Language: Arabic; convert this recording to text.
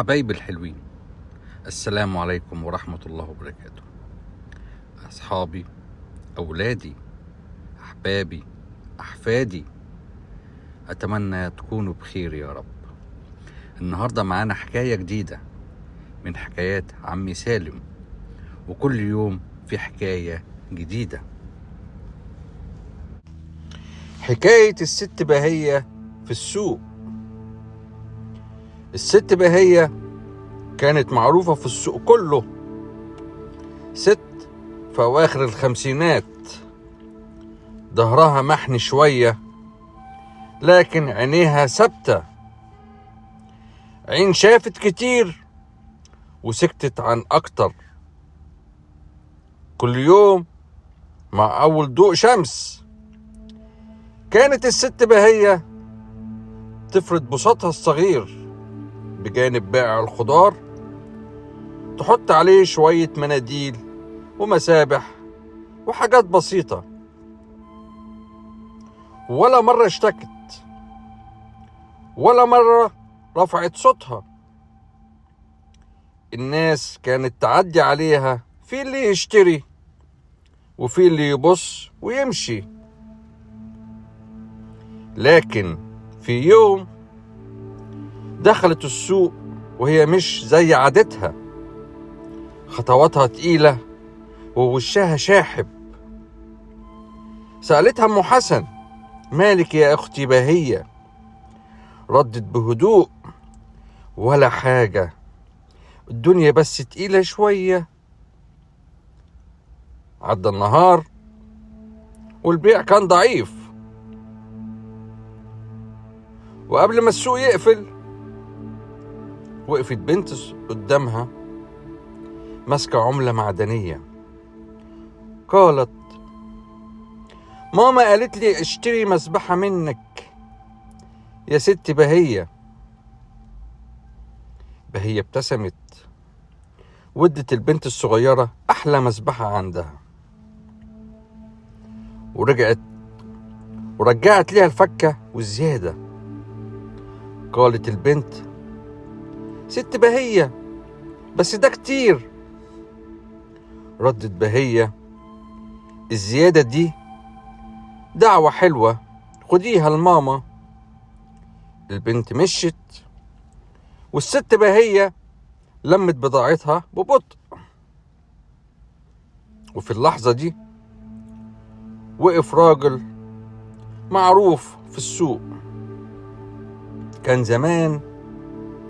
حبايبي الحلوين، السلام عليكم ورحمة الله وبركاته. أصحابي، أولادي، أحبابي، أحفادي، أتمنى تكونوا بخير يا رب. النهاردة معانا حكاية جديدة من حكايات عمي سالم، وكل يوم في حكاية جديدة. حكاية الست بهية في السوق. الست بهية كانت معروفة في السوق كله، ست في أواخر الخمسينات، ظهرها محني شوية لكن عينيها ثابتة، عين شافت كتير وسكتت عن أكتر. كل يوم مع أول ضوء شمس كانت الست بهية تفرد بساطها الصغير بجانب بائع الخضار، تحط عليه شوية مناديل ومسابح وحاجات بسيطة. ولا مرة اشتكت، ولا مرة رفعت صوتها. الناس كانت تعدي عليها، في اللي يشتري وفي اللي يبص ويمشي. لكن في يوم دخلت السوق وهي مش زي عادتها، خطواتها تقيلة ووشها شاحب. سألتها أم حسن: مالك يا أختي بهية؟ ردت بهدوء: ولا حاجة، الدنيا بس تقيلة شوية. عدى النهار والبيع كان ضعيف، وقبل ما السوق يقفل وقفت بنت قدامها ماسكة عملة معدنية. قالت: ماما قالت لي اشتري مسبحة منك يا ست بهية. بهية ابتسمت وادت البنت الصغيرة أحلى مسبحة عندها، ورجعت ليها الفكة والزيادة. قالت البنت: ست بهية، بس ده كتير. ردت بهية: الزيادة دي دعوة حلوة، خديها لماما. البنت مشت والست بهية لمت بضاعتها ببطء. وفي اللحظة دي وقف راجل معروف في السوق. كان زمان